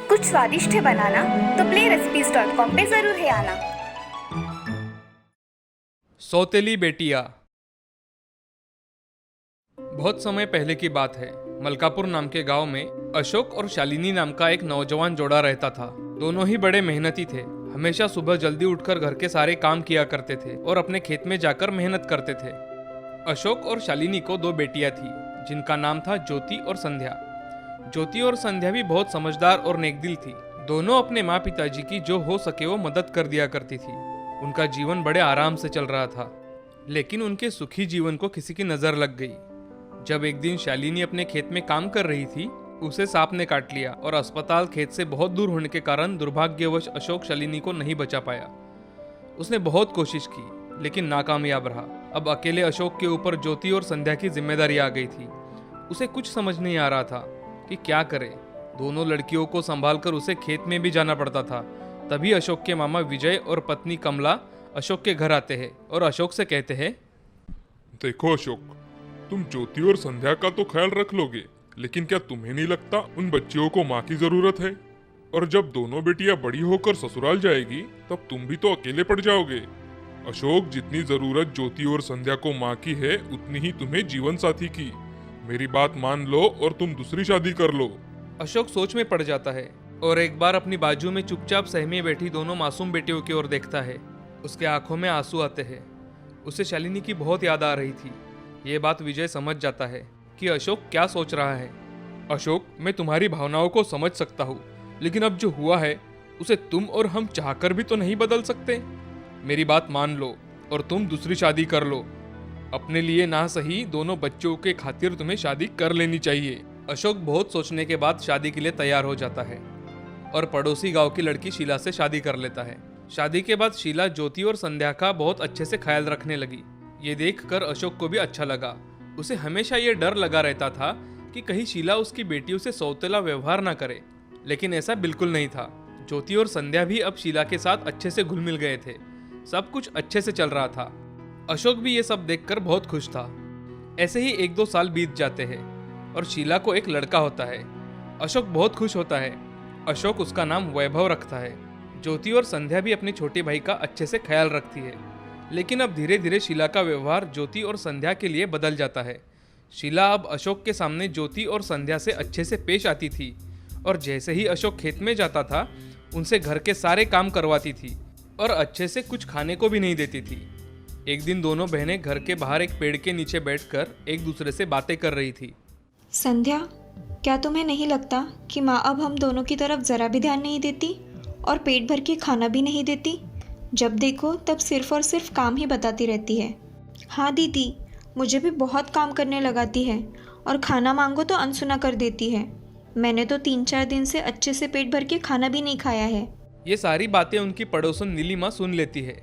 कुछ स्वादिष्ट है बनाना तो playrecipes.com पे जरूर है आना। सौतेली बेटियां। बहुत समय पहले की बात है। मलकापुर नाम के गांव में अशोक और शालिनी नाम का एक नौजवान जोड़ा रहता था। दोनों ही बड़े मेहनती थे। हमेशा सुबह जल्दी उठकर घर के सारे काम किया करते थे और अपने खेत में जाकर मेहनत करते थे। अशोक और शालिनी को दो बेटियां थी जिनका नाम था ज्योति और संध्या। ज्योति और संध्या भी बहुत समझदार और नेकदिल थी। दोनों अपने माँ पिताजी की जो हो सके वो मदद कर दिया करती थी। उनका जीवन बड़े आराम से चल रहा था, लेकिन उनके सुखी जीवन को किसी की नजर लग गई। जब एक दिन शालिनी अपने खेत में काम कर रही थी, उसे सांप ने काट लिया और अस्पताल खेत से बहुत दूर होने के कारण दुर्भाग्यवश अशोक शालिनी को नहीं बचा पाया। उसने बहुत कोशिश की लेकिन नाकामयाब रहा। अब अकेले अशोक के ऊपर ज्योति और संध्या की जिम्मेदारी आ गई थी। उसे कुछ समझ नहीं आ रहा था कि क्या करे। दोनों लड़कियों को संभालकर उसे खेत में भी जाना पड़ता था। तभी अशोक के मामा विजय और पत्नी कमला अशोक के घर आते हैं और अशोक से कहते हैं, देखो अशोक, तुम ज्योति और संध्या का तो ख्याल रख लोगे, लेकिन क्या तुम्हें नहीं लगता उन बच्चियों को माँ की जरूरत है? और जब दोनों बेटियां बड़ी होकर ससुराल जाएगी तब तुम भी तो अकेले पड़ जाओगे। अशोक, जितनी जरूरत ज्योति और संध्या को माँ की है उतनी ही तुम्हें जीवन साथी की। मेरी बात मान लो और तुम दूसरी शादी कर लो। अशोक सोच में पड़ जाता है और एक बार अपनी बाजू में चुपचाप सहमे बैठी दोनों मासूम बेटियों की ओर देखता है। उसके आंखों में आंसू आते हैं। उसे शालिनी की बहुत याद आ रही थी। ये बात विजय समझ जाता है कि अशोक क्या सोच रहा है। अशोक, मैं तुम्हारी भावनाओं को समझ सकता हूँ, लेकिन अब जो हुआ है उसे तुम और हम चाहकर भी तो नहीं बदल सकते। मेरी बात मान लो और तुम दूसरी शादी कर लो। अपने लिए ना सही, दोनों बच्चों के खातिर तुम्हें शादी कर लेनी चाहिए। अशोक बहुत सोचने के बाद शादी के लिए तैयार हो जाता है और पड़ोसी गांव की लड़की शीला से शादी कर लेता है। शादी के बाद शीला ज्योति और संध्या का बहुत अच्छे से ख्याल रखने लगी। ये देखकर अशोक को भी अच्छा लगा। उसे हमेशा ये डर लगा रहता था कि कहीं शीला उसकी बेटियों से सौतेला व्यवहार ना करे, लेकिन ऐसा बिल्कुल नहीं था। ज्योति और संध्या भी अब शीला के साथ अच्छे से घुल मिल गए थे। सब कुछ अच्छे से चल रहा था। अशोक भी ये सब देखकर बहुत खुश था। ऐसे ही 1-2 साल बीत जाते हैं और शीला को एक लड़का होता है। अशोक बहुत खुश होता है। अशोक उसका नाम वैभव रखता है। ज्योति और संध्या भी अपने छोटे भाई का अच्छे से ख्याल रखती है, लेकिन अब धीरे धीरे शीला का व्यवहार ज्योति और संध्या के लिए बदल जाता है। शीला अब अशोक के सामने ज्योति और संध्या से अच्छे से पेश आती थी और जैसे ही अशोक खेत में जाता था उनसे घर के सारे काम करवाती थी और अच्छे से कुछ खाने को भी नहीं देती थी। एक दिन दोनों बहनें घर के बाहर एक पेड़ के नीचे बैठकर एक दूसरे से बातें कर रही थी। संध्या, क्या तुम्हें नहीं लगता कि माँ अब हम दोनों की तरफ ज़रा भी ध्यान नहीं देती और पेट भर के खाना भी नहीं देती? जब देखो तब सिर्फ और सिर्फ काम ही बताती रहती है। हाँ दीदी, मुझे भी बहुत काम करने लगाती है और खाना मांगो तो अनसुना कर देती है। मैंने तो 3-4 दिन से अच्छे से पेट भर के खाना भी नहीं खाया है। ये सारी बातें उनकी पड़ोसन नीलिमा सुन लेती है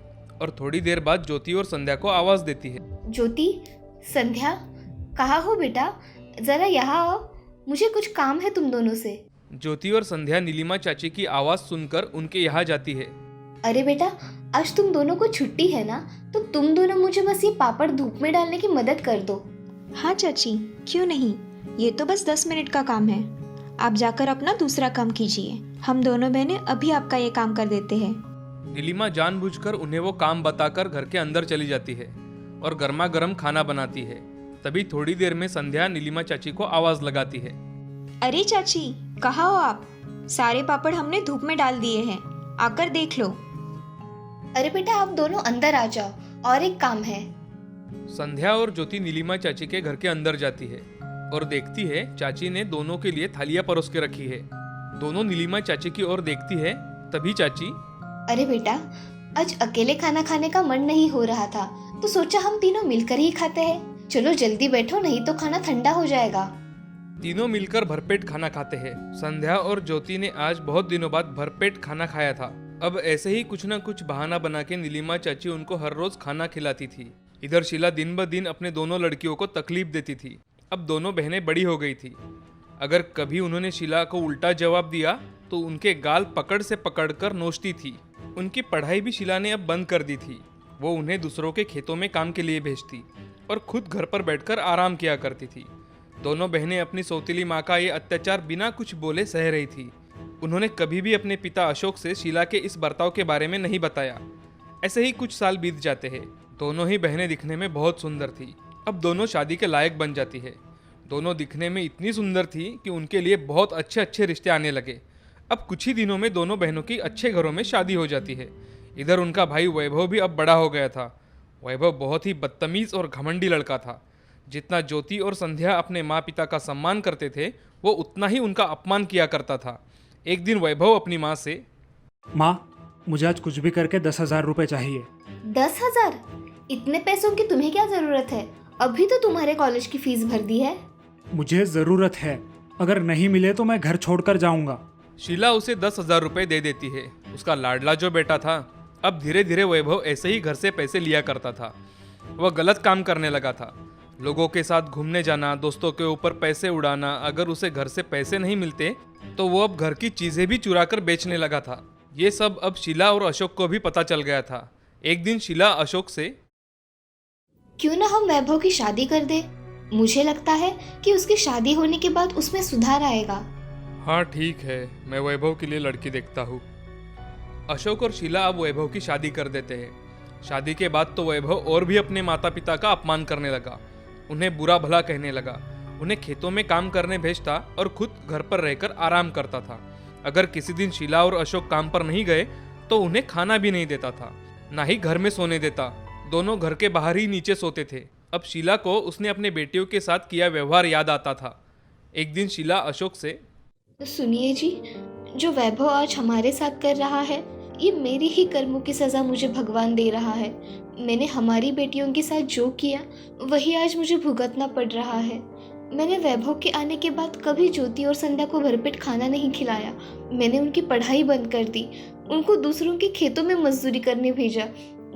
और थोड़ी देर बाद ज्योति और संध्या को आवाज देती है। ज्योति, संध्या, कहाँ हो बेटा? जरा यहाँ आओ, मुझे कुछ काम है तुम दोनों से। ज्योति और संध्या नीलिमा चाची की आवाज सुनकर उनके यहाँ जाती है। अरे बेटा, आज तुम दोनों को छुट्टी है ना, तो तुम दोनों मुझे बस ये पापड़ धूप में डालने की मदद कर दो। हाँ चाची, क्यों नहीं, ये तो बस 10 मिनट का काम है। आप जाकर अपना दूसरा काम कीजिए, हम दोनों बहनें अभी आपका ये काम कर देते हैं। नीलिमा जानबूझकर उन्हें वो काम बताकर घर के अंदर चली जाती है और गर्मा गर्म खाना बनाती है। तभी थोड़ी देर में संध्या नीलिमा चाची को आवाज लगाती है। अरे चाची, कहाँ हो आप? सारे पापड़ हमने धूप में डाल दिए हैं, आकर देख लो। अरे बेटा, आप दोनों अंदर आ जाओ, और एक काम है। संध्या और ज्योति नीलिमा चाची के घर के अंदर जाती है और देखती है चाची ने दोनों के लिए थालियां परोस के रखी है। दोनों नीलिमा चाची की ओर देखती है। तभी चाची, अरे बेटा, आज अकेले खाना खाने का मन नहीं हो रहा था, तो सोचा हम तीनों मिलकर ही खाते हैं। चलो जल्दी बैठो, नहीं तो खाना ठंडा हो जाएगा। तीनों मिलकर भरपेट खाना खाते हैं। संध्या और ज्योति ने आज बहुत दिनों बाद भरपेट खाना खाया था। अब ऐसे ही कुछ न कुछ बहाना बना के नीलिमा चाची उनको हर रोज खाना खिलाती थी। इधर शीला दिन ब दिन अपने दोनों लड़कियों को तकलीफ देती थी। अब दोनों बहनें बड़ी हो गई थी। अगर कभी उन्होंने शीला को उल्टा जवाब दिया तो उनके गाल पकड़ से पकड़कर नोचती थी। उनकी पढ़ाई भी शीला ने अब बंद कर दी थी। वो उन्हें दूसरों के खेतों में काम के लिए भेजती। और खुद घर पर बैठकर आराम किया करती थी। दोनों बहनें अपनी सौतीली माँ का ये अत्याचार बिना कुछ बोले सह रही थी। उन्होंने कभी भी अपने पिता अशोक से शीला के इस बर्ताव के बारे में नहीं बताया। ऐसे ही कुछ साल बीत जाते हैं। दोनों ही बहनें दिखने में बहुत सुंदर थी। अब दोनों शादी के लायक बन जाती है। दोनों दिखने में इतनी सुंदर थी कि उनके लिए बहुत अच्छे अच्छे रिश्ते आने लगे। अब कुछ ही दिनों में दोनों बहनों की अच्छे घरों में शादी हो जाती है। इधर उनका भाई वैभव भी अब बड़ा हो गया था। वैभव बहुत ही बदतमीज और घमंडी लड़का था। जितना ज्योति और संध्या अपने माँ पिता का सम्मान करते थे, वो उतना ही उनका अपमान किया करता था। एक दिन वैभव अपनी माँ से, माँ, मुझे आज कुछ भी करके 10,000 रुपये चाहिए। 10,000? इतने पैसों की तुम्हें क्या जरूरत है? अभी तो तुम्हारे कॉलेज की फीस भर दी है। मुझे ज़रूरत है, अगर नहीं मिले तो मैं घर छोड़कर जाऊंगा। शीला उसे 10,000 रुपये दे देती है। उसका लाडला जो बेटा था, अब धीरे धीरे वैभव ऐसे ही घर से पैसे लिया करता था। वह गलत काम करने लगा था। लोगों के साथ घूमने जाना, दोस्तों के ऊपर पैसे उड़ाना। अगर उसे घर से पैसे नहीं मिलते तो वो अब घर की चीजें भी चुरा कर बेचने लगा था। ये सब अब शीला और अशोक को भी पता चल गया था। एक दिन शीला अशोक से, क्यों ना हम वैभव की शादी कर दे? मुझे लगता है कि उसकी शादी होने के बाद उसमें सुधार आएगा। हाँ ठीक है, मैं वैभव के लिए लड़की देखता हूँ। अशोक और शीला अब वैभव की शादी कर देते हैं। शादी के बाद तो वैभव और भी अपने माता पिता का अपमान करने लगा। उन्हें बुरा भला कहने लगा। उन्हें खेतों में काम करने भेजता और खुद घर पर रहकर आराम करता था। अगर किसी दिन शीला और अशोक काम पर नहीं गए तो उन्हें खाना भी नहीं देता था, ना ही घर में सोने देता। दोनों घर के बाहर ही नीचे सोते थे। अब शीला को उसने अपने बेटियों के साथ किया व्यवहार याद आता था। एक दिन शीला अशोक से, सुनिए जी, जो वैभव आज हमारे साथ कर रहा है, ये मेरी ही कर्मों की सजा मुझे भगवान दे रहा है। मैंने हमारी बेटियों के साथ जो किया वही आज मुझे भुगतना पड़ रहा है। मैंने वैभव के आने के बाद कभी ज्योति और संध्या को भरपेट खाना नहीं खिलाया। मैंने उनकी पढ़ाई बंद कर दी, उनको दूसरों के खेतों में मजदूरी करने भेजा,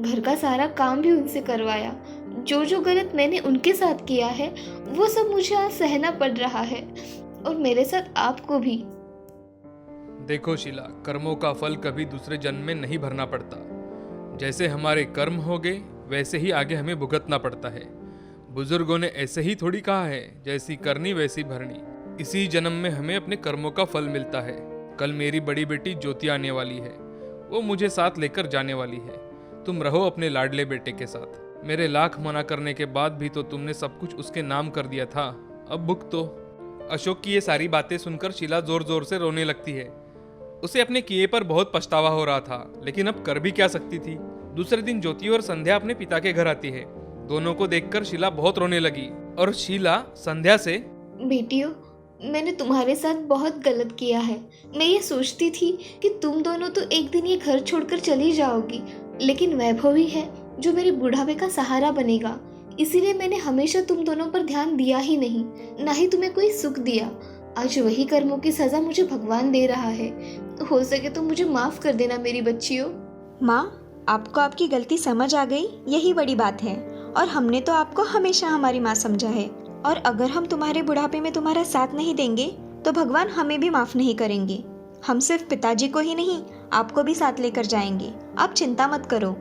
घर का सारा काम भी उनसे करवाया। जो जो गलत मैंने उनके साथ किया है वो सब मुझे आज सहना पड़ रहा है, और मेरे साथ आपको भी। देखो शीला, कर्मों का फल कभी दूसरे जन्म में नहीं भरना पड़ता। जैसे हमारे कर्म हो गए वैसे ही आगे हमें भुगतना पड़ता है। बुजुर्गों ने ऐसे ही थोड़ी कहा है, जैसी करनी वैसी भरनी। इसी जन्म में हमें अपने कर्मों का फल मिलता है। कल मेरी बड़ी बेटी ज्योति आने वाली है। वो मुझे साथ लेकर जाने वाली है। तुम रहो अपने लाडले बेटे के साथ। मेरे लाख मना करने के बाद भी तो तुमने सब कुछ उसके नाम कर दिया था, अब भुगतो। अशोक की ये सारी बातें सुनकर शीला जोर जोर से रोने लगती है। उसे अपने किए पर बहुत पछतावा हो रहा था, लेकिन अब कर भी क्या सकती थी। दूसरे दिन ज्योति और संध्या अपने पिता के घर आती है। दोनों को देखकर शीला बहुत रोने लगी और शीला संध्या से, बेटियों, मैंने तुम्हारे साथ बहुत गलत किया है। मैं ये सोचती थी कि तुम दोनों तो एक दिन ये घर छोड़कर चली जाओगी, लेकिन वैभव ही है जो मेरे बुढ़ापे का सहारा बनेगा। इसीलिए मैंने हमेशा तुम दोनों पर ध्यान दिया ही नहीं, ना ही तुम्हें कोई सुख दिया। आज वही कर्मों की सजा मुझे भगवान दे रहा है। हो सके तो मुझे माफ कर देना मेरी बच्चियों। माँ, आपको आपकी गलती समझ आ गई, यही बड़ी बात है। और हमने तो आपको हमेशा हमारी माँ समझा है, और अगर हम तुम्हारे बुढ़ापे में तुम्हारा साथ नहीं देंगे तो भगवान हमें भी माफ नहीं करेंगे। हम सिर्फ पिताजी को ही नहीं, आपको भी साथ लेकर जाएंगे। आप चिंता मत करो।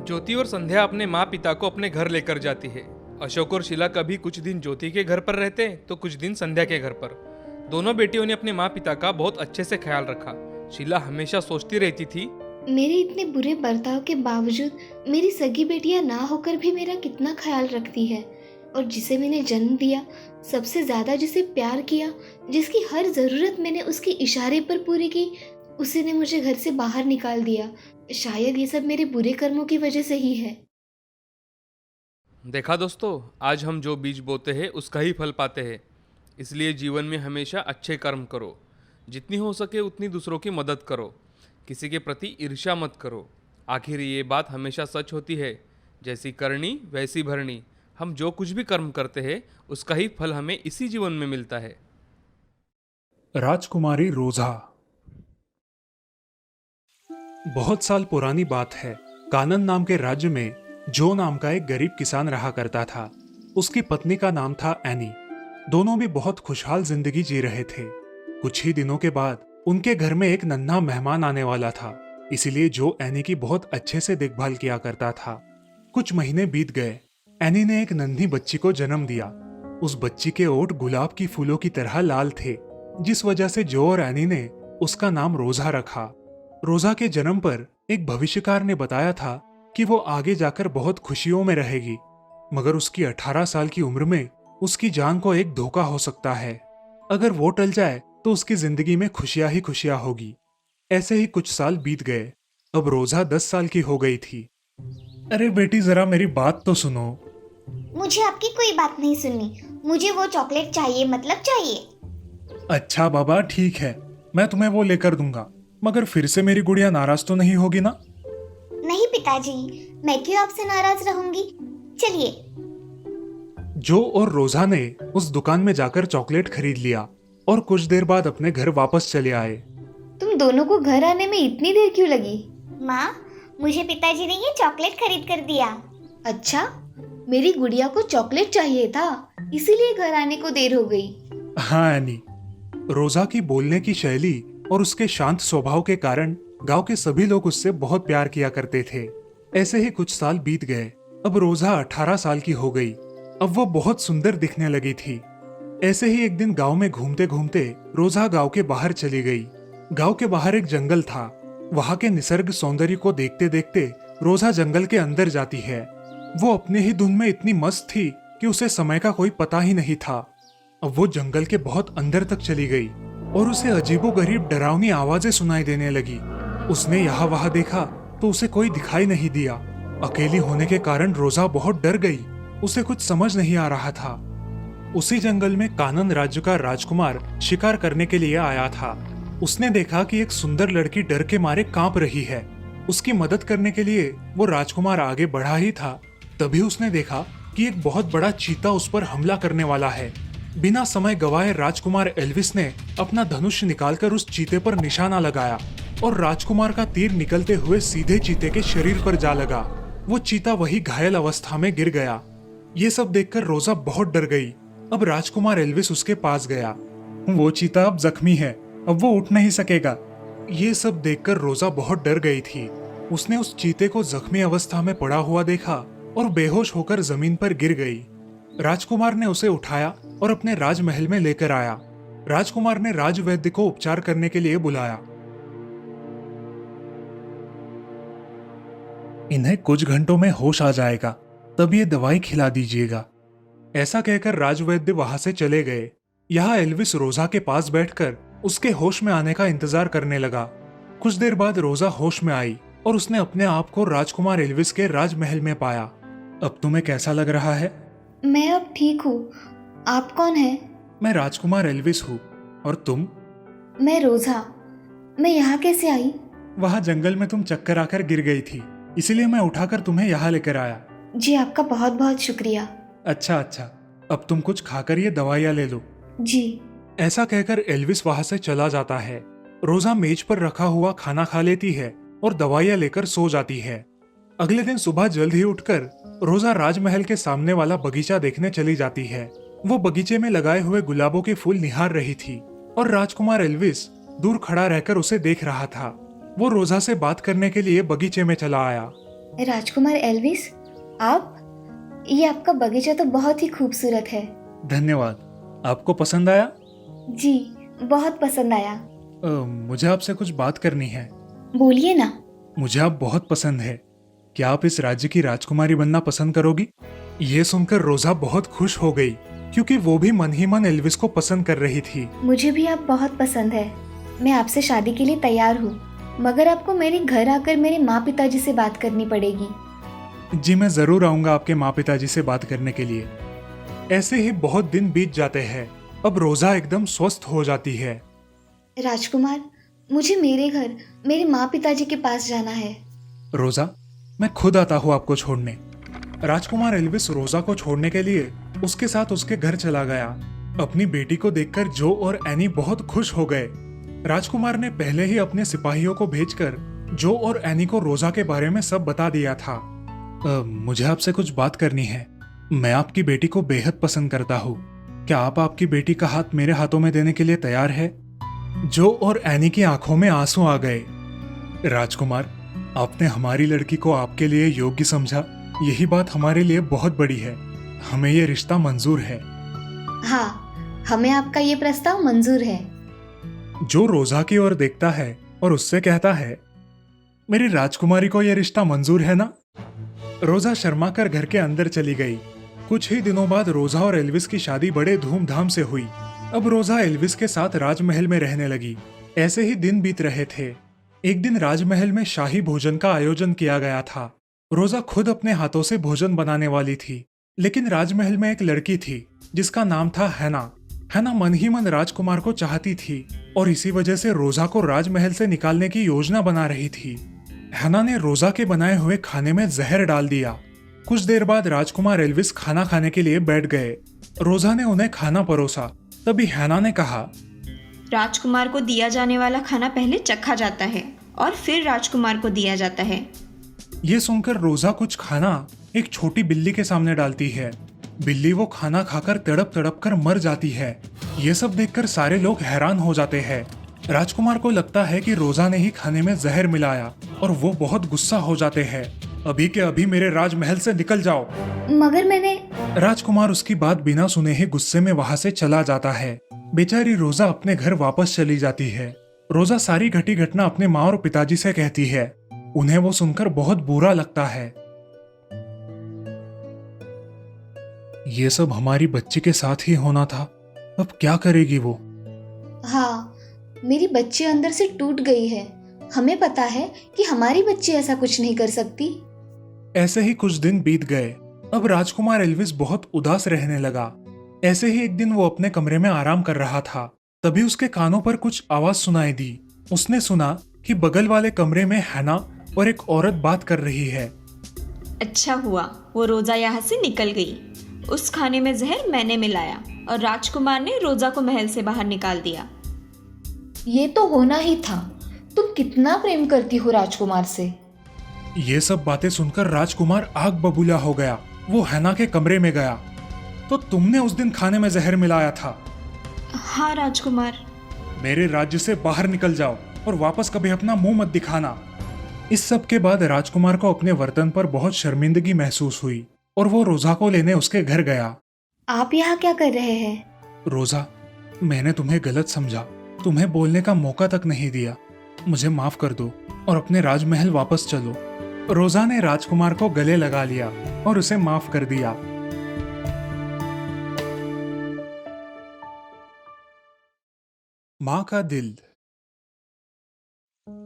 ज्योति और संध्या अपने माँ पिता को अपने घर लेकर जाती है। अशोक और शीला कभी कुछ दिन ज्योति के घर पर रहते तो कुछ दिन संध्या के घर पर। दोनों बेटियों ने अपने माँ पिता का बहुत अच्छे से ख्याल रखा। शीला हमेशा सोचती रहती थी, मेरे इतने बुरे बर्ताव के बावजूद मेरी सगी बेटियां ना होकर भी मेरा कितना ख्याल रखती है। और जिसे मैंने जन्म दिया, सबसे ज्यादा जिसे प्यार किया, जिसकी हर जरूरत मैंने उसके इशारे पर पूरी की, उसी ने मुझे घर से बाहर निकाल दिया। शायद ये सब मेरे बुरे कर्मों की वजह से ही है। देखा दोस्तों, आज हम जो बीज बोते हैं उसका ही फल पाते हैं। इसलिए जीवन में हमेशा अच्छे कर्म करो। जितनी हो सके उतनी दूसरों की मदद करो। किसी के प्रति ईर्ष्या मत करो। आखिर ये बात हमेशा सच होती है, जैसी करनी वैसी भरनी। हम जो कुछ भी कर्म करते हैं उसका ही फल हमें इसी जीवन में मिलता है। राजकुमारी रोजा। बहुत साल पुरानी बात है। कानन नाम के राज्य में जो नाम का एक गरीब किसान रहा करता था। उसकी पत्नी का नाम था एनी। दोनों भी बहुत खुशहाल जिंदगी जी रहे थे। कुछ ही दिनों के बाद उनके घर में एक नन्हा मेहमान आने वाला था, इसीलिए जो एनी की बहुत अच्छे से देखभाल किया करता था। कुछ महीने बीत गए। एनी ने एक नन्ही बच्ची को जन्म दिया। उस बच्ची के ओठ गुलाब की फूलों की तरह लाल थे, जिस वजह से जो और एनी ने उसका नाम रोजा रखा। रोजा के जन्म पर एक भविष्यकार ने बताया था कि वो आगे जाकर बहुत खुशियों में रहेगी, मगर उसकी 18 साल की उम्र में उसकी जान को एक धोखा हो सकता है। अगर वो टल जाए तो उसकी जिंदगी में खुशियां ही खुशियां होगी। ऐसे ही कुछ साल बीत गए। अब रोजा 10 साल की हो गई थी। अरे बेटी, जरा मेरी बात तो सुनो। मुझे आपकी कोई बात नहीं सुननी। मुझे वो चॉकलेट चाहिए, मतलब चाहिए। अच्छा बाबा, ठीक है, मैं तुम्हें वो लेकर दूंगा, मगर फिर से मेरी गुड़िया नाराज तो नहीं होगी ना? नहीं पिताजी, मैं क्यों आपसे नाराज रहूंगी। चलिए। जो और रोजा ने उस दुकान में जाकर चॉकलेट खरीद लिया और कुछ देर बाद अपने घर वापस चले आए। तुम दोनों को घर आने में इतनी देर क्यों लगी? माँ, मुझे पिताजी ने ये चॉकलेट खरीद कर दिया। अच्छा, मेरी गुड़िया को चॉकलेट चाहिए था, इसीलिए घर आने को देर हो गई। हाँ एनी, रोजा की बोलने की शैली और उसके शांत स्वभाव के कारण गांव के सभी लोग उससे बहुत प्यार किया करते थे। ऐसे ही कुछ साल बीत गए। अब रोजा 18 साल की हो गई। अब वो बहुत सुंदर दिखने लगी थी। ऐसे ही एक दिन गांव में घूमते घूमते रोजा गांव के बाहर चली गई। गांव के बाहर एक जंगल था। वहां के निसर्ग सौंदर्य को देखते देखते रोजा जंगल के अंदर जाती है। वो अपने ही धुन में इतनी मस्त थी कि उसे समय का कोई पता ही नहीं था। अब वो जंगल के बहुत अंदर तक चली गई और उसे अजीबोगरीब डरावनी आवाजें सुनाई देने लगी। उसने यहाँ वहां देखा तो उसे कोई दिखाई नहीं दिया। अकेली होने के कारण रोजा बहुत डर गई। उसे कुछ समझ नहीं आ रहा था। उसी जंगल में कानन राज्य का राजकुमार शिकार करने के लिए आया था। उसने देखा कि एक सुंदर लड़की डर के मारे कांप रही है। उसकी मदद करने के लिए वो राजकुमार आगे बढ़ा ही था, तभी उसने देखा कि एक बहुत बड़ा चीता उस पर हमला करने वाला है। बिना समय गवाए राजकुमार एल्विस ने अपना धनुष निकालकर उस चीते पर निशाना लगाया और राजकुमार का तीर निकलते हुए सीधे चीते के शरीर पर जा लगा। वो चीता वही घायल अवस्था में गिर गया। ये सब देखकर रोजा बहुत डर गई। अब राजकुमार एल्विस उसके पास गया। वो चीता अब जख्मी है, अब वो उठ नहीं सकेगा। ये सब देखकर रोजा बहुत डर गई थी। उसने उस चीते को जख्मी अवस्था में पड़ा हुआ देखा और बेहोश होकर जमीन पर गिर गई। राजकुमार ने उसे उठाया और अपने राजमहल में लेकर आया। राजकुमार ने राजवैद्य को उपचार करने के लिए बुलाया। इन्हें कुछ घंटों में होश आ जाएगा, तब ये दवाई खिला दीजिएगा। ऐसा कहकर राजवैद्य वहां से चले गए। यहाँ एल्विस रोजा के पास बैठकर उसके होश में आने का इंतजार करने लगा। कुछ देर बाद रोजा होश में आई और उसने अपने आप को राजकुमार एल्विस के राजमहल में पाया। अब तुम्हें कैसा लग रहा है? मैं अब ठीक हूँ। आप कौन हैं? मैं राजकुमार एल्विस हूँ। और तुम? मैं रोजा। मैं यहाँ कैसे आई? वहाँ जंगल में तुम चक्कर आकर गिर गई थी, इसीलिए मैं उठाकर तुम्हें यहाँ लेकर आया। जी, आपका बहुत बहुत शुक्रिया। अच्छा, अब तुम कुछ खाकर ये दवाइयाँ ले लो। जी। ऐसा कहकर एल्विस वहां से चला जाता है। रोजा मेज पर रखा हुआ खाना खा लेती है और दवाइयाँ लेकर सो जाती है। अगले दिन सुबह जल्द ही उठकर रोजा राजमहल के सामने वाला बगीचा देखने चली जाती है। वो बगीचे में लगाए हुए गुलाबों के फूल निहार रही थी और राजकुमार एल्विस दूर खड़ा रहकर उसे देख रहा था। वो रोजा से बात करने के लिए बगीचे में चला आया। राजकुमार एल्विस, आप? ये आपका बगीचा तो बहुत ही खूबसूरत है। धन्यवाद। आपको पसंद आया? जी, बहुत पसंद आया। मुझे आपसे कुछ बात करनी है। बोलिए ना। मुझे आप बहुत पसंद है। क्या आप इस राज्य की राजकुमारी बनना पसंद करोगी? ये सुनकर रोजा बहुत खुश हो गई, क्योंकि वो भी मन ही मन एल्विस को पसंद कर रही थी। मुझे भी आप बहुत पसंद है। मैं आपसे शादी के लिए तैयार हूँ, मगर आपको मेरे घर आकर मेरे माँ पिताजी से बात करनी पड़ेगी। जी, मैं जरूर आऊंगा आपके माँ पिताजी से बात करने के लिए। ऐसे ही बहुत दिन बीत जाते हैं। अब रोजा एकदम स्वस्थ हो जाती है। राजकुमार, मुझे मेरे घर मेरे माँ पिताजी के पास जाना है। रोजा, मैं खुद आता हूँ आपको छोड़ने। राजकुमार एल्विस रोजा को छोड़ने के लिए उसके साथ उसके घर चला गया। अपनी बेटी को देखकर जो और एनी बहुत खुश हो गए। राजकुमार ने पहले ही अपने सिपाहियों को भेजकर जो और एनी को रोजा के बारे में सब बता दिया था। मुझे आपसे कुछ बात करनी है। मैं आपकी बेटी को बेहद पसंद करता हूँ। क्या आप आपकी बेटी का हाथ मेरे हाथों में देने के लिए तैयार है? जो और एनी की आंखों में आंसू आ गए। राजकुमार, आपने हमारी लड़की को आपके लिए योग्य समझा, यही बात हमारे लिए बहुत बड़ी है। हमें ये रिश्ता मंजूर है। हाँ, हमें आपका ये प्रस्ताव मंजूर है। जो रोजा की ओर देखता है और उससे कहता है, मेरी राजकुमारी को यह रिश्ता मंजूर है ना? रोजा शर्मा कर घर के अंदर चली गई। कुछ ही दिनों बाद रोजा और एल्विस की शादी बड़े धूमधाम से हुई। अब रोजा एल्विस के साथ राजमहल में रहने लगी। ऐसे ही दिन बीत रहे थे। एक दिन राजमहल में शाही भोजन का आयोजन किया गया था। रोजा खुद अपने हाथों से भोजन बनाने वाली थी, लेकिन राजमहल में एक लड़की थी जिसका नाम था हैना। हैना मन ही मन राजकुमार को चाहती थी और इसी वजह से रोजा को राजमहल से निकालने की योजना बना रही थी। हैना ने रोजा के बनाए हुए खाने में जहर डाल दिया। कुछ देर बाद राजकुमार एल्विस खाना खाने के लिए बैठ गए। रोजा ने उन्हें खाना परोसा। तभी हैना ने कहा, राजकुमार को दिया जाने वाला खाना पहले चखा जाता है और फिर राजकुमार को दिया जाता है। ये सुनकर रोजा कुछ खाना एक छोटी बिल्ली के सामने डालती है। बिल्ली वो खाना खाकर तड़प तड़प कर मर जाती है। ये सब देखकर सारे लोग हैरान हो जाते हैं। राजकुमार को लगता है कि रोजा ने ही खाने में जहर मिलाया और वो बहुत गुस्सा हो जाते हैं। अभी के अभी मेरे राजमहल से निकल जाओ। मगर मैंने राजकुमार उसकी बात बिना सुने ही गुस्से में वहां से चला जाता है। बेचारी रोजा अपने घर वापस चली जाती है। रोजा सारी घटी घटना अपने माँ और पिताजी से कहती है। उन्हें वो सुनकर बहुत बुरा लगता है। ये सब हमारी बच्ची के साथ ही होना था। अब क्या करेगी वो? हाँ, मेरी बच्ची अंदर से टूट गई है। हमें पता है कि हमारी बच्ची ऐसा कुछ नहीं कर सकती। ऐसे ही कुछ दिन बीत गए। अब राजकुमार एल्विस बहुत उदास रहने लगा। ऐसे ही एक दिन वो अपने कमरे में आराम कर रहा था। तभी उसके कानों पर कुछ आवाज सुनाई दी। उसने सुना कि बगल वाले कमरे में हैना और एक औरत बात कर रही है। अच्छा हुआ वो रोजा यहाँ से निकल गई। उस खाने में जहर मैंने मिलाया और राजकुमार ने रोजा को महल से बाहर निकाल दिया। ये तो होना ही था। तुम कितना प्रेम करती हो राजकुमार से। ये सब बातें सुनकर राजकुमार आग बबूला हो गया। वो हैना के कमरे में गया। तो तुमने उस दिन खाने में जहर मिलाया था? हाँ राजकुमार। मेरे राज्य से बाहर निकल जाओ और वापस कभी अपना मुंह मत दिखाना। इस सब के बाद राजकुमार को अपने वर्तन पर बहुत शर्मिंदगी महसूस हुई और वो रोजा को लेने उसके घर गया। आप यहाँ क्या कर रहे हैं? रोजा, मैंने तुम्हें गलत समझा, तुम्हें बोलने का मौका तक नहीं दिया। मुझे माफ कर दो और अपने राजमहल वापस चलो। रोजा ने राजकुमार को गले लगा लिया और उसे माफ कर दिया। माँ का दिल।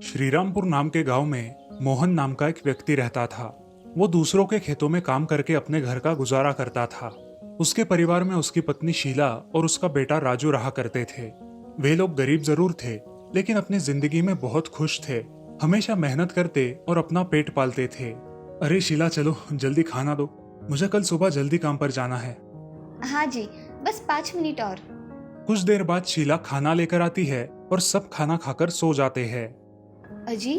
श्रीरामपुर नाम के गांव में मोहन नाम का एक व्यक्ति रहता था। वो दूसरों के खेतों में काम करके अपने घर का गुजारा करता था। उसके परिवार में उसकी पत्नी शीला और उसका बेटा राजू रहा करते थे। वे लोग गरीब जरूर थे, लेकिन अपनी जिंदगी में बहुत खुश थे। हमेशा मेहनत करते और अपना पेट पालते थे। अरे शीला, चलो जल्दी खाना दो, मुझे कल सुबह जल्दी काम पर जाना है। हाँ जी, बस 5 मिनट और। कुछ देर बाद शीला खाना लेकर आती है और सब खाना खाकर सो जाते हैं। अजी,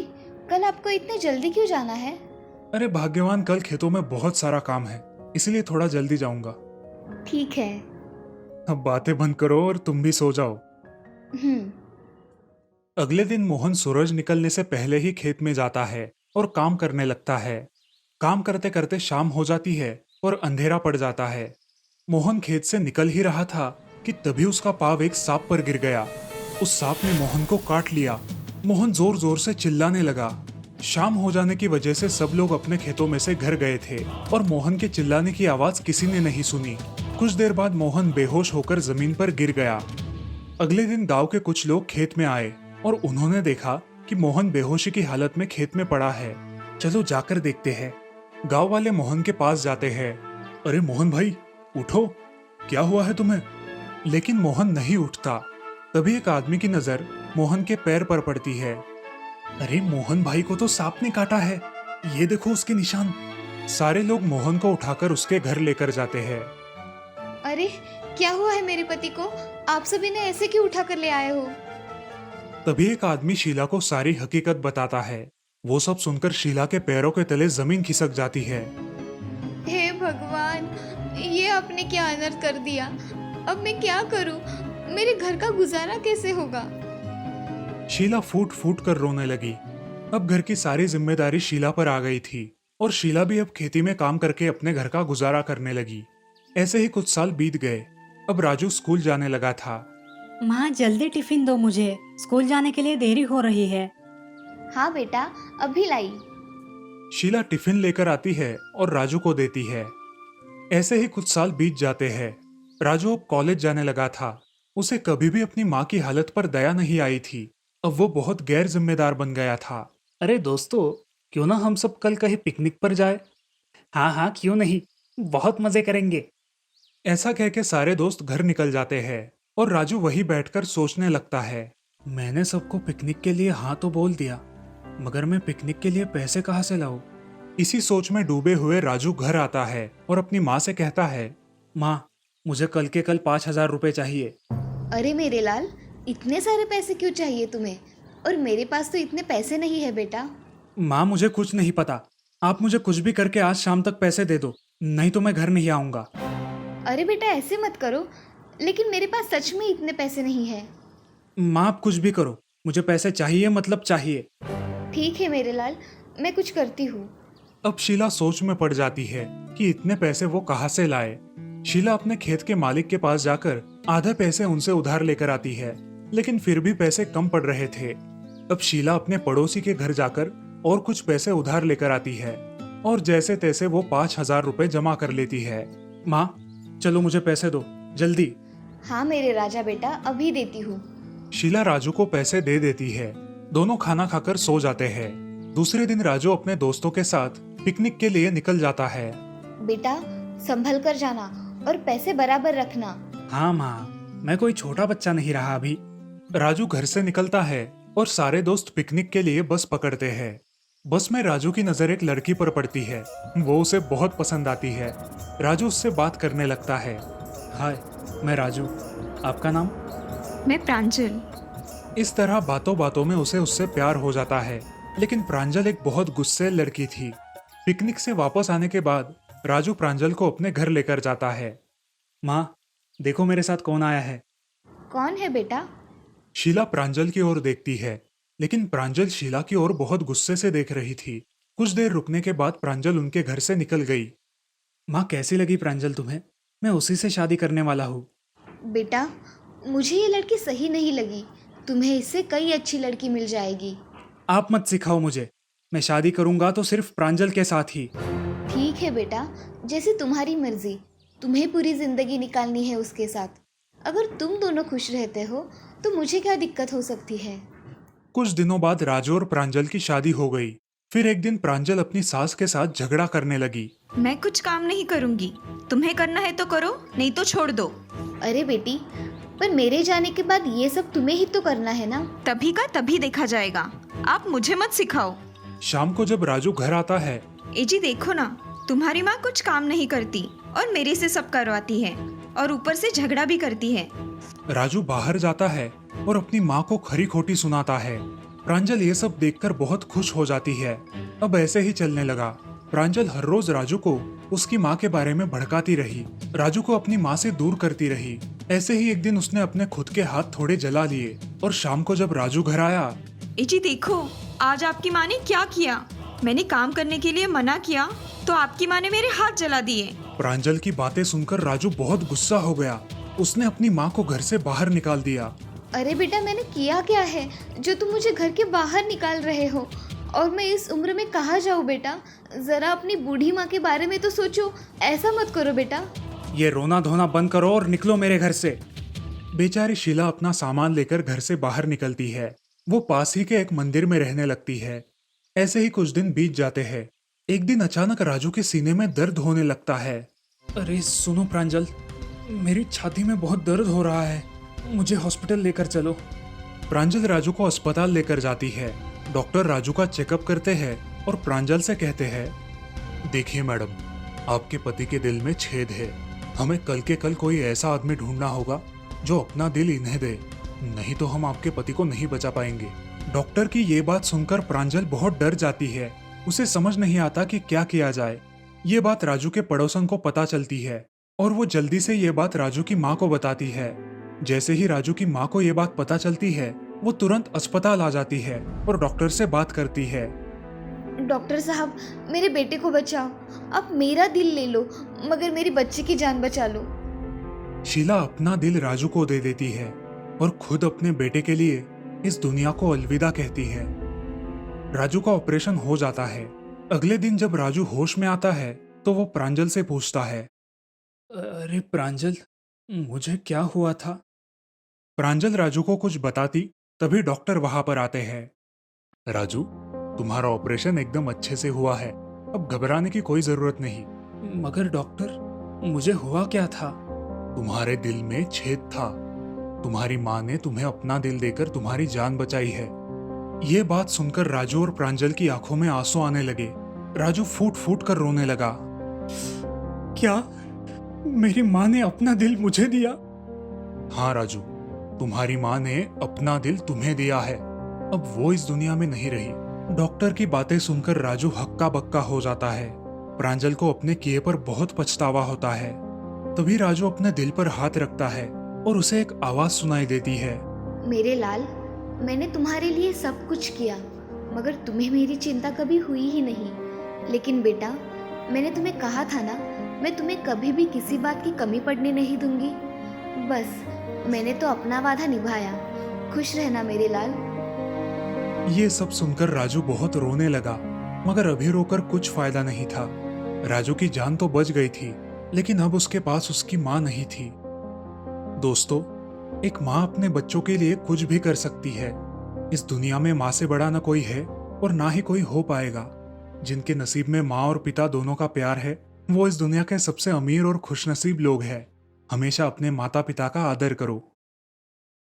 कल आपको इतने जल्दी क्यों जाना है? अरे भाग्यवान, कल खेतों में बहुत सारा काम है, इसलिए थोड़ा जल्दी जाऊंगा। ठीक है। अब बातें बंद करो और तुम भी सो जाओ। अगले दिन मोहन सूरज निकलने से पहले ही खेत में जाता है और काम करने लगता है। काम करते करते शाम हो जाती है और अंधेरा पड़ जाता है। मोहन खेत से निकल ही रहा था कि तभी उसका पाँव एक सांप पर गिर गया। उस सांप ने मोहन को काट लिया। मोहन जोर जोर से चिल्लाने लगा। शाम हो जाने की वजह से सब लोग अपने खेतों में से घर गए थे और मोहन के चिल्लाने की आवाज किसी ने नहीं सुनी। कुछ देर बाद मोहन बेहोश होकर जमीन पर गिर गया। अगले दिन गांव के कुछ लोग खेत में आए और उन्होंने देखा कि मोहन बेहोशी की हालत में खेत में पड़ा है। चलो जाकर देखते हैं। गांव वाले मोहन के पास जाते हैं। अरे मोहन भाई, उठो, क्या हुआ है तुम्हें? लेकिन मोहन नहीं उठता। तभी एक आदमी की नजर मोहन के पैर पर पड़ती है। अरे मोहन भाई को तो सांप ने काटा है, ये देखो उसके निशान। सारे लोग मोहन को उठाकर उसके घर लेकर जाते हैं। अरे क्या हुआ है मेरे पति को? आप सभी ने ऐसे क्यों उठा कर ले आए हो? तभी एक आदमी शीला को सारी हकीकत बताता है। वो सब सुनकर शीला के पैरों के तले जमीन खिसक जाती है। हे भगवान, ये आपने क्या अनर्थ कर दिया। अब मैं क्या करूं? मेरे घर का गुजारा कैसे होगा? शीला फूट फूट कर रोने लगी। अब घर की सारी जिम्मेदारी शीला पर आ गई थी। और शीला भी अब खेती में काम करके अपने घर का गुजारा करने लगी। ऐसे ही कुछ साल बीत गए। अब राजू स्कूल जाने लगा था। माँ जल्दी टिफिन दो मुझे, स्कूल जाने के लिए देरी हो रही है। हाँ बेटा, अभी लाई। शीला टिफिन लेकर आती है और राजू को देती है। ऐसे ही कुछ साल बीत जाते हैं। राजू अब कॉलेज जाने लगा था। उसे कभी भी अपनी माँ की हालत पर दया नहीं आई थी। अब वो बहुत गैर जिम्मेदार बन गया था। अरे दोस्तों, क्यों ना हम सब कल कहीं पिकनिक पर जाए? हाँ हाँ, क्यों नहीं, बहुत मजे करेंगे। ऐसा कह के सारे दोस्त घर निकल जाते हैं और राजू वही बैठकर सोचने लगता है। मैंने सबको पिकनिक के लिए हाँ तो बोल दिया, मगर मैं पिकनिक के लिए पैसे कहाँ से लाऊं? इसी सोच में डूबे हुए राजू घर आता है और अपनी माँ से कहता है, माँ, मुझे कल के कल 5,000 रुपए चाहिए। अरे मेरे लाल, इतने सारे पैसे क्यों चाहिए तुम्हें? और मेरे पास तो इतने पैसे नहीं है बेटा। माँ, मुझे कुछ नहीं पता, आप मुझे कुछ भी करके आज शाम तक पैसे दे दो, नहीं तो मैं घर नहीं आऊंगा। अरे बेटा ऐसे मत करो, लेकिन मेरे पास सच में इतने पैसे नहीं है। माँ, आप कुछ भी करो, मुझे पैसे चाहिए, मतलब चाहिए। ठीक है मेरे लाल, मैं कुछ करती हूँ। अब शीला सोच में पड़ जाती है कि इतने पैसे वो कहाँ से लाए। शीला अपने खेत के मालिक के पास जाकर आधे पैसे उनसे उधार लेकर आती है, लेकिन फिर भी पैसे कम पड़ रहे थे। अब शीला अपने पड़ोसी के घर जाकर और कुछ पैसे उधार लेकर आती है और जैसे तैसे वो 5,000 रुपए जमा कर लेती है। माँ, चलो मुझे पैसे दो, जल्दी। हाँ मेरे राजा बेटा, अभी देती हूँ। शीला राजू को पैसे दे देती है। दोनों खाना खाकर सो जाते हैं। दूसरे दिन राजू अपने दोस्तों के साथ पिकनिक के लिए निकल जाता है। बेटा संभल कर जाना और पैसे बराबर रखना। हाँ माँ, मैं कोई छोटा बच्चा नहीं रहा अभी। राजू घर से निकलता है और सारे दोस्त पिकनिक के लिए बस पकड़ते हैं। बस में राजू की नजर एक लड़की पर पड़ती है। वो उसे बहुत पसंद आती है। राजू उससे बात करने लगता है। हाय, मैं राजू, आपका नाम? मैं प्रांजल। इस तरह बातों बातों में उसे उससे प्यार हो जाता है। लेकिन प्रांजल एक बहुत गुस्से लड़की थी। पिकनिक से वापस आने के बाद राजू प्रांजल को अपने घर लेकर जाता है। माँ, देखो मेरे साथ कौन आया है। कौन है बेटा? शीला प्रांजल की ओर देखती है, लेकिन प्रांजल शीला की ओर बहुत गुस्से से देख रही थी। कुछ देर रुकने के बाद प्रांजल उनके घर से निकल गई। माँ, कैसी लगी प्रांजल तुम्हें? मैं उसी से शादी करने वाला हूँ। बेटा मुझे ये लड़की सही नहीं लगी, तुम्हें इससे कई अच्छी लड़की मिल जाएगी। आप मत सिखाओ मुझे, मैं शादी करूंगा तो सिर्फ प्रांजल के साथ ही। ठीक है बेटा, जैसे तुम्हारी मर्जी, तुम्हें पूरी जिंदगी निकालनी है उसके साथ। अगर तुम दोनों खुश रहते हो तो मुझे क्या दिक्कत हो सकती है। कुछ दिनों बाद राजू और प्रांजल की शादी हो गई। फिर एक दिन प्रांजल अपनी सास के साथ झगड़ा करने लगी। मैं कुछ काम नहीं करूंगी, तुम्हें करना है तो करो, नहीं तो छोड़ दो। अरे बेटी, पर मेरे जाने के बाद ये सब तुम्हें ही तो करना है ना। तभी का तभी देखा जाएगा, आप मुझे मत सिखाओ। शाम को जब राजू घर आता है। ए जी देखो ना, तुम्हारी माँ कुछ काम नहीं करती और मेरे से सब करवाती है और ऊपर से झगड़ा भी करती है। राजू बाहर जाता है और अपनी माँ को खरी खोटी सुनाता है। प्रांजल ये सब देखकर बहुत खुश हो जाती है। अब ऐसे ही चलने लगा। प्रांजल हर रोज राजू को उसकी माँ के बारे में भड़काती रही, राजू को अपनी माँ से दूर करती रही। ऐसे ही एक दिन उसने अपने खुद के हाथ थोड़े जला लिए और शाम को जब राजू घर आया। ए जी देखो, आज आपकी माँ ने क्या किया। मैंने काम करने के लिए मना किया तो आपकी माँ ने मेरे हाथ जला दिए। प्रांजल की बातें सुनकर राजू बहुत गुस्सा हो गया। उसने अपनी माँ को घर से बाहर निकाल दिया। अरे बेटा, मैंने किया क्या है जो तुम मुझे घर के बाहर निकाल रहे हो? और मैं इस उम्र में कहाँ जाऊँ बेटा? जरा अपनी बूढ़ी माँ के बारे में तो सोचो। ऐसा मत करो बेटा। ये रोना धोना बंद करो और निकलो मेरे घर से। बेचारी शीला अपना सामान लेकर घर से बाहर निकलती है। वो पास ही के एक मंदिर में रहने लगती है। ऐसे ही कुछ दिन बीत जाते हैं। एक दिन अचानक राजू के सीने में दर्द होने लगता है। अरे सुनो प्रांजल, मेरी छाती में बहुत दर्द हो रहा है, मुझे हॉस्पिटल लेकर चलो। प्रांजल राजू को अस्पताल लेकर जाती है। डॉक्टर राजू का चेकअप करते हैं और प्रांजल से कहते हैं, देखिए मैडम, आपके पति के दिल में छेद है। हमें कल के कल कोई ऐसा आदमी ढूंढना होगा जो अपना दिल इन्हें दे, नहीं तो हम आपके पति को नहीं बचा पाएंगे। डॉक्टर की ये बात सुनकर प्रांजल बहुत डर जाती है। उसे समझ नहीं आता कि क्या किया जाए। ये बात राजू के पड़ोसन को पता चलती है और वो जल्दी से ये बात राजू की माँ को बताती है। जैसे ही राजू की माँ को ये बात पता चलती है, वो तुरंत अस्पताल आ जाती है और डॉक्टर से बात करती है। डॉक्टर साहब, मेरे बेटे को बचाओ। आप मेरा दिल ले लो, मगर मेरी बच्ची की जान बचा लो। शीला अपना दिल राजू को दे देती है और खुद अपने बेटे के लिए इस दुनिया को अलविदा कहती है। राजू का ऑपरेशन हो जाता है। अगले दिन जब राजू होश में आता है तो वो प्रांजल से पूछता है, अरे प्रांजल, मुझे क्या हुआ था? प्रांजल राजू को कुछ बताती तभी डॉक्टर वहां पर आते हैं। राजू, तुम्हारा ऑपरेशन एकदम अच्छे से हुआ है, अब घबराने की कोई जरूरत नहीं। मगर डॉक्टर, मुझे हुआ क्या था? तुम्हारे दिल में छेद था। तुम्हारी माँ ने तुम्हें अपना दिल देकर तुम्हारी जान बचाई है। ये बात सुनकर राजू और प्रांजल की आंखों में आंसू आने लगे। राजू फूट फूट कर रोने लगा। क्या मेरी माँ ने अपना दिल मुझे दिया? हाँ राजू, तुम्हारी माँ ने अपना दिल तुम्हें दिया है। अब वो इस दुनिया में नहीं रही। डॉक्टर की बातें सुनकर राजू हक्का बक्का हो जाता है। प्रांजल को अपने किए पर बहुत पछतावा होता है। तभी राजू अपने दिल पर हाथ रखता है और उसे एक आवाज सुनाई देती है। मेरे लाल, मैंने तुम्हारे लिए सब कुछ किया, मगर तुम्हें मेरी चिंता कभी हुई ही नहीं। लेकिन बेटा, मैंने तुम्हें कहा था ना, मैं तुम्हें कभी भी किसी बात की कमी पड़ने नहीं दूंगी। बस मैंने तो अपना वादा निभाया। खुश रहना मेरे लाल। ये सब सुनकर राजू बहुत रोने लगा, मगर अभी रोकर कुछ फायदा नहीं था। राजू की जान तो बच गई थी, लेकिन अब उसके पास उसकी माँ नहीं थी। दोस्तों, एक माँ अपने बच्चों के लिए कुछ भी कर सकती है। इस दुनिया में माँ से बड़ा ना कोई है और ना ही कोई हो पाएगा। जिनके नसीब में माँ और पिता दोनों का प्यार है, वो इस दुनिया के सबसे अमीर और खुशनसीब लोग हैं। हमेशा अपने माता पिता का आदर करो।